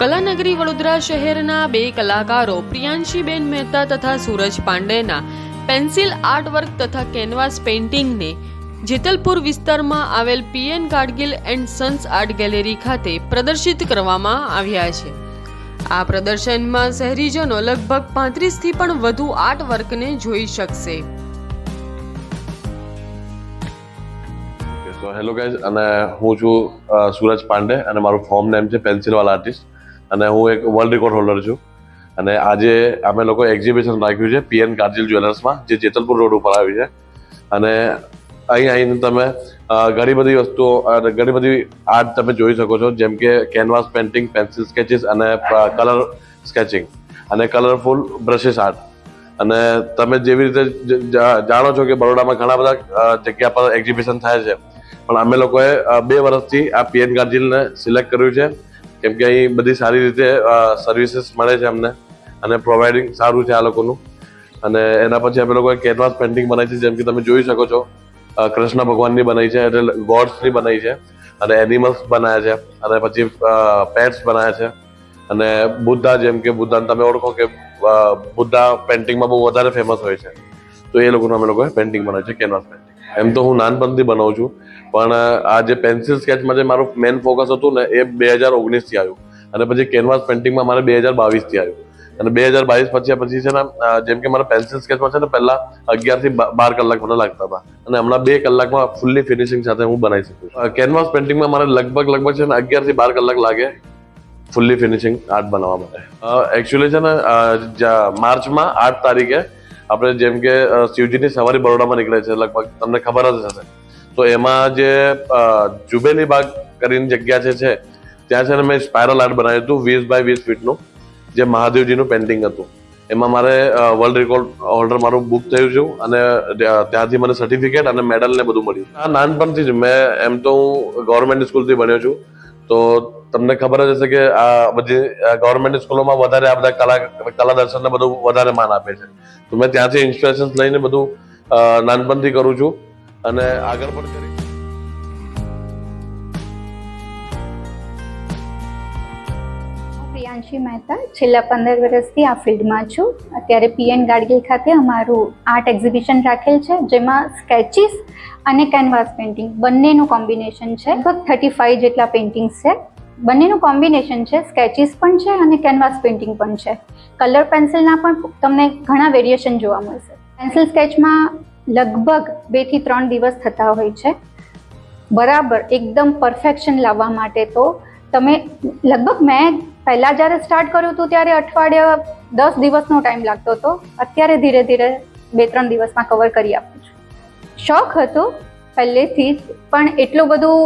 કલાનગરી વડોદરા શહેરના બે કલાકારો પ્રિયાંશીબેન મહેતા તથા સૂરજ પાંડેના પેન્સિલ આર્ટવર્ક તથા કેનવાસ પેઇન્ટિંગને જેતલપુર વિસ્તારમાં આવેલ PN Gadgil and sons art gallery ખાતે પ્રદર્શિત કરવામાં આવ્યા છે। આ પ્રદર્શનમાં શહેરીજનો લગભગ 35થી પણ વધુ આર્ટવર્કને જોઈ શકશે। So hello guys, અને હું છું સૂરજ પાંડે અને મારું ફોર્મ નેમ છે પેન્સિલવાલા આર્ટિસ્ટ અને હું એક વર્લ્ડ રેકોર્ડ હોલ્ડર છું અને આજે અમે લોકો એક્ઝિબિશન રાખ્યું છે પીએન ગાડગીલ જ્વેલર્સમાં જે જેતલપુર રોડ ઉપર આવી છે અને અહીં આવીને તમે ઘણી બધી વસ્તુઓ ઘણી બધી આર્ટ તમે જોઈ શકો છો, જેમ કે કેનવાસ પેઇન્ટિંગ, પેન્સિલ સ્કેચીસ અને કલર સ્કેચિંગ અને કલરફુલ બ્રશિસ આર્ટ। અને તમે જેવી રીતે જાણો છો કે બરોડામાં ઘણા બધા જગ્યા પર એક્ઝિબિશન થાય છે, પણ અમે લોકોએ 2 વર્ષથી આ પીએન ગાડગીલને સિલેક્ટ કર્યું છે કેમ કે અહીં બધી સારી રીતે સર્વિસીસ મળે છે અમને અને પ્રોવાઇડિંગ સારું છે આ લોકોનું। અને એના પછી અમે લોકોએ કેનવાસ પેઇન્ટિંગ બનાવી છે, જેમ કે તમે જોઈ શકો છો કૃષ્ણ ભગવાનની બનાવી છે, એટલે ગોડ્સની બનાવી છે અને એનિમલ્સ બનાવ્યા છે અને પછી પેટ્સ બનાવ્યા છે અને બુદ્ધા, જેમ કે બુદ્ધાને તમે ઓળખો કે બુદ્ધા પેઇન્ટિંગમાં બહુ વધારે ફેમસ હોય છે, તો એ લોકોનું અમે લોકોએ પેઇન્ટિંગ બનાવી છે કેનવાસ પેઇન્ટિંગ। એમ તો હું નાનપણથી બનાવું છું, પણ આ જે પેન્સિલ સ્કેચમાં જે મારું મેઇન ફોકસ હતું ને એ 2019થી આવ્યું અને પછી કેનવાસ પેઇન્ટિંગમાં મારે 2022થી આવ્યું અને 2022 પછી છે ને જેમ કે મારા પેન્સિલ સ્કેચમાં છે ને પહેલા 11 થી 12 કલાક મને લાગતા હતા અને હમણાં 2 કલાકમાં ફૂલ્લી ફિનિશિંગ સાથે હું બનાવી શકું છું। કેનવાસ પેઇન્ટિંગમાં મારે લગભગ છે ને 11 થી 12 કલાક લાગે ફૂલ્લી ફિનિશિંગ આર્ટ બનાવવા માટે। એકચ્યુઅલી છે ને માર્ચમાં 8 તારીખે આપણે જેમ કે શિવજીની સવારી બરોડામાં નીકળે છે, લગભગ તમને ખબર જ હશે, તો એમાં જે જુબેલી બાગ કરીને જગ્યા છે ત્યાં છે ને મેં સ્પાયરલ આર્ટ બનાવ્યું હતું 20 બાય 20 ફીટનું, જે મહાદેવજીનું પેઇન્ટિંગ હતું। એમાં મારે વર્લ્ડ રેકોર્ડ હોલ્ડર મારું બુક થયું છું અને ત્યાંથી મને સર્ટિફિકેટ અને મેડલ ને બધું મળ્યું। આ નાનપણથી જ મેં એમ તો હું ગવર્મેન્ટ સ્કૂલથી ભણ્યો છું, તો તમને ખબર જ હશે કે આ બધી ગવર્મેન્ટ સ્કૂલોમાં વધારે આ બધા કલા દર્શનને બધું વધારે માન આપે છે, તો મેં ત્યાંથી ઇન્સ્પિરેશન લઈને બધું નાનપણથી કરું છું અને આગળ પણ કરી। પ્રિયાંશી મહેતા છેલ્લા 15 વર્ષથી આ ફિલ્ડમાં છું। અત્યારે પીએન ગાડગીલ ખાતે અમારું આર્ટ એક્ઝિબિશન રાખેલ છે, જેમાં સ્કેચીસ અને કેનવાસ પેઇન્ટિંગ બંનેનું કોમ્બિનેશન છે। લગભગ 35 જેટલા પેઇન્ટિંગ્સ છે, બંનેનું કોમ્બિનેશન છે, સ્કેચીસ પણ છે અને કેનવાસ પેઇન્ટિંગ પણ છે। કલર પેન્સિલના પણ તમને ઘણા વેરિએશન જોવા મળશે। પેન્સિલ સ્કેચમાં લગભગ 2 થી 3 દિવસ થતા હોય છે બરાબર એકદમ પરફેક્શન લાવવા માટે। તો તમે લગભગ મેં પહેલાં જ્યારે સ્ટાર્ટ કર્યું હતું ત્યારે અઠવાડિયા 10 દિવસનો ટાઈમ લાગતો હતો, અત્યારે ધીરે ધીરે 2-3 દિવસમાં કવર કરી આપું છું। શોખ હતો પહેલેથી જ, પણ એટલું બધું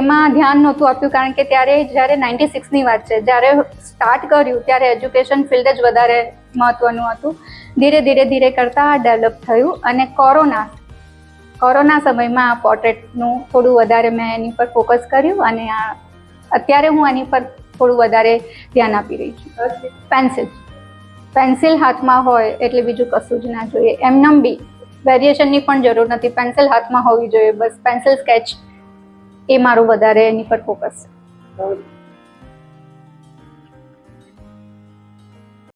એમાં ધ્યાન નહોતું આપ્યું કારણ કે ત્યારે જ્યારે 96ની વાત છે, જ્યારે સ્ટાર્ટ કર્યું ત્યારે એજ્યુકેશન ફિલ્ડ જ વધારે મહત્ત્વનું હતું। ધીરે ધીરે કરતાં આ ડેવલપ થયું અને કોરોના સમયમાં આ પોર્ટ્રેટનું થોડું વધારે મેં એની પર ફોકસ કર્યું અને અત્યારે હું આની પર થોડું વધારે ધ્યાન આપી રહી છું। પેન્સિલ હાથમાં હોય એટલે બીજું કશું જ ના જોઈએ, એમનેમ બી વેરિએશનની પણ જરૂર નથી, પેન્સિલ હાથમાં હોવી જોઈએ બસ। પેન્સિલ સ્કેચ એ મારું વધારે એની પર ફોકસ છે।